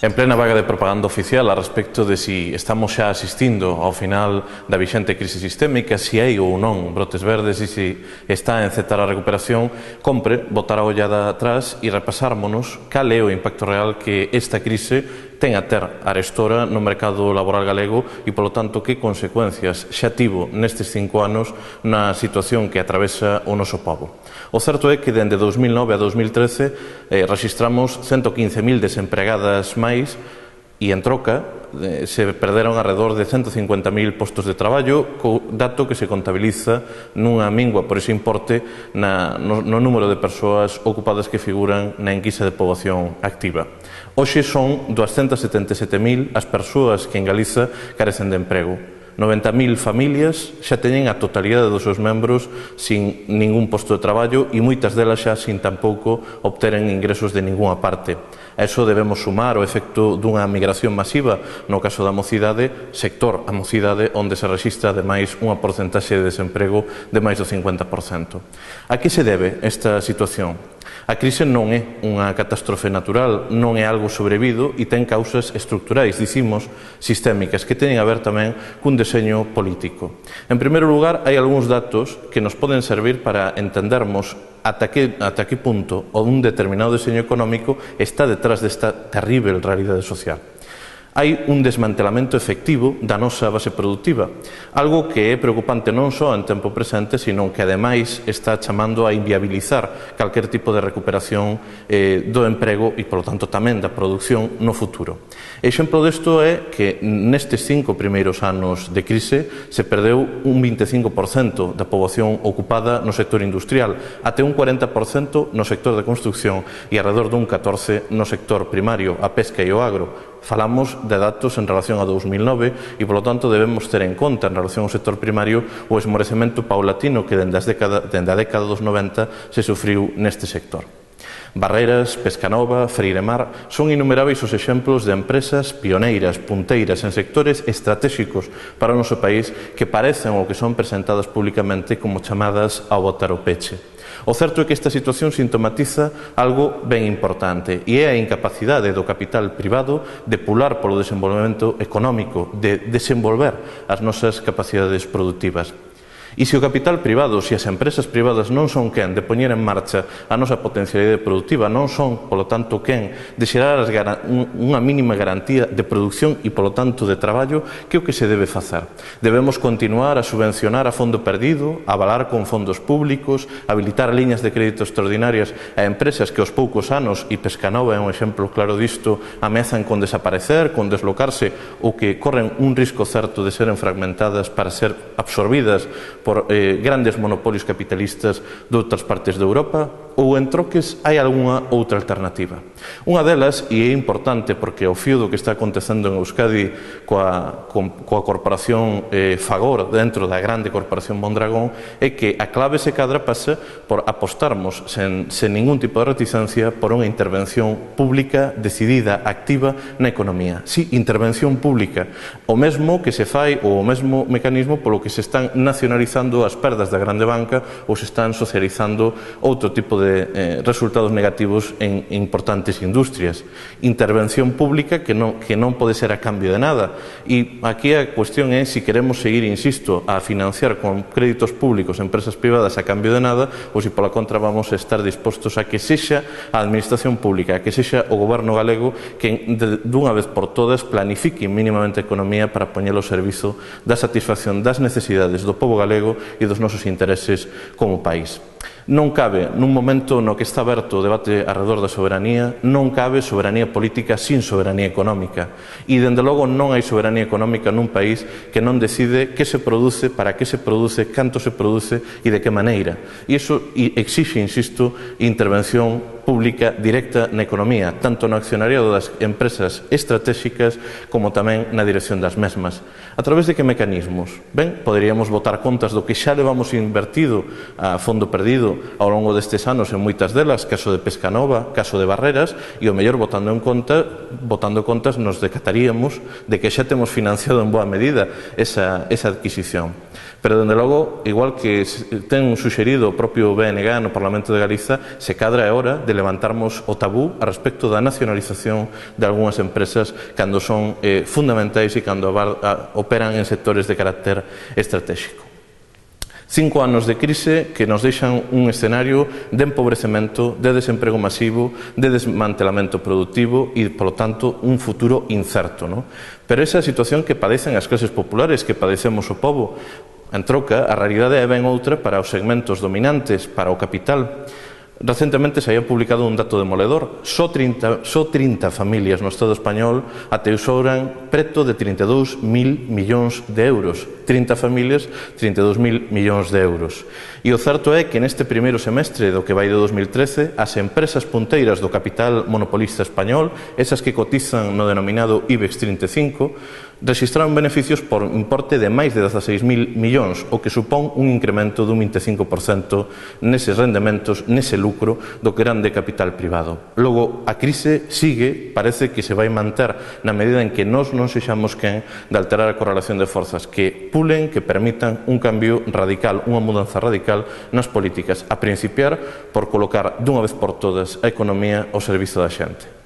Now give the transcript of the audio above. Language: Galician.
En plena vaga de propaganda oficial a respecto de si estamos xa asistindo ao final da vixente crise sistémica, si hai ou non brotes verdes e si está a encetar a recuperación, compre botar a ollada atrás e repasármonos cal é o impacto real que esta crise ten a ter arestora no mercado laboral galego e, polo tanto, que consecuencias xa tivo nestes 5 anos na situación que atravesa o noso pobo. O certo é que dende 2009 a 2013 registramos 115.000 desempregadas máis e, en troca, se perderon alrededor de 150.000 postos de traballo, co dato que se contabiliza nunha mingua por ese importe no número de persoas ocupadas que figuran na enquisa de poboación activa. Hoxe son 277.000 as persoas que en Galiza carecen de emprego. 90.000 familias xa teñen a totalidade dos seus membros sin ningún posto de traballo e moitas delas xa sin tampouco obteren ingresos de ningunha parte. A eso debemos sumar o efecto dunha migración masiva no caso da mocidade, sector a mocidade, onde se rexistra ademais unha porcentaxe de desemprego de máis do 50%. A que se debe esta situación? A crise non é unha catástrofe natural, non é algo sobrevido e ten causas estructurais, dicimos, sistémicas, que teñen a ver tamén cun deseño político. En primeiro lugar, hai algúns datos que nos poden servir para entendermos ata que punto un determinado deseño económico está detrás desta terrible realidade social. Hai un desmantelamento efectivo da nosa base productiva, algo que é preocupante non só en tempo presente, sino que ademais está chamando a inviabilizar calquer tipo de recuperación do emprego e, polo tanto, tamén da produción no futuro. Exemplo desto é que nestes 5 primeiros anos de crise se perdeu un 25% da poboación ocupada no sector industrial, até un 40% no sector de construcción e alrededor dun 14% no sector primario, a pesca e o agro. Falamos de datos en relación a 2009 e, polo tanto, debemos ter en conta en relación ao sector primario o esmorecemento paulatino que dende a década dos 90 se sufriu neste sector. Barreras, Pescanova, Freiremar son innumeráveis os exemplos de empresas pioneiras, punteiras en sectores estratégicos para o noso país que parecen ou que son presentadas públicamente como chamadas a botar o peche. O certo é que esta situación sintomatiza algo ben importante e é a incapacidade do capital privado de pular polo desenvolvemento económico, de desenvolver as nosas capacidades productivas. E se o capital privado, se as empresas privadas non son quen de poñer en marcha a nosa potencialidade productiva, non son, polo tanto, quen de xerar unha mínima garantía de produción e, polo tanto, de traballo, que é o que se debe facer? Debemos continuar a subvencionar a fondo perdido, avalar con fondos públicos, habilitar liñas de crédito extraordinarias a empresas que aos poucos anos, e Pescanova é un exemplo claro disto, ameazan con desaparecer, con deslocarse ou que corren un risco certo de seren fragmentadas para ser absorbidas por grandes monopolios capitalistas de outras partes de Europa, ou en troques hai algunha outra alternativa. Unha delas, e é importante porque ao fío do que está acontecendo en Euskadi coa corporación Fagor dentro da grande corporación Mondragón, é que a clave se cadra pasa por apostarmos sen ningún tipo de reticencia por unha intervención pública decidida, activa na economía. Si, intervención pública, o mesmo que se fai ou o mesmo mecanismo polo que se están nacionalizando as perdas da grande banca ou se están socializando outro tipo de resultados negativos en importantes industrias. Intervención pública que non pode ser a cambio de nada. E aquí a cuestión é se queremos seguir, insisto, a financiar con créditos públicos empresas privadas a cambio de nada ou se pola contra vamos a estar dispostos a que sexa a administración pública, a que sexa o goberno galego que dunha vez por todas planifique mínimamente a economía para poñer ao servizo da satisfacción das necesidades do pobo galego e dos nosos intereses como país. Non cabe, nun momento no que está aberto o debate alrededor da soberanía, non cabe soberanía política sin soberanía económica. E, dende logo, non hai soberanía económica nun país que non decide que se produce, para que se produce, canto se produce e de que maneira. E iso exixe, insisto, intervención pública directa na economía, tanto no accionariado das empresas estratégicas como tamén na dirección das mesmas. A través de que mecanismos? Ben, poderíamos botar contas do que xa levamos invertido a fondo perdido ao longo destes anos en moitas delas, caso de Pescanova, caso de Barreras, e o mellor botando contas nos decataríamos de que xa temos financiado en boa medida esa adquisición. Pero, dende logo, igual que ten suxerido o propio BNG no Parlamento de Galiza, se cadra é hora de de levantarmos o tabú a respecto da nacionalización de algunhas empresas cando son fundamentais e cando operan en sectores de carácter estratégico. 5 anos de crise que nos deixan un escenario de empobrecemento, de desemprego masivo, de desmantelamento productivo e, polo tanto, un futuro incerto, ¿no? Pero esa é a situación que padecen as clases populares, que padecemos o pobo. En troca, a realidade é ben outra para os segmentos dominantes, para o capital. Recentemente se había publicado un dato demoledor. Só 30 familias no Estado español atesouran preto de 32.000 millóns de euros. 30 familias, 32.000 millóns de euros. E o certo é que neste primeiro semestre do que vai de 2013, as empresas punteiras do capital monopolista español, esas que cotizan no denominado IBEX 35, registraron beneficios por importe de máis de 16.000 millóns, o que supón un incremento dun 25% neses rendementos, nese lucro do que eran de capital privado. Logo, a crise sigue, parece que se vai manter na medida en que nós non sexamos quen de alterar a correlación de forzas, que pulen, que permitan un cambio radical, unha mudanza radical nas políticas, a principiar por colocar dunha vez por todas a economía ao servizo da xente.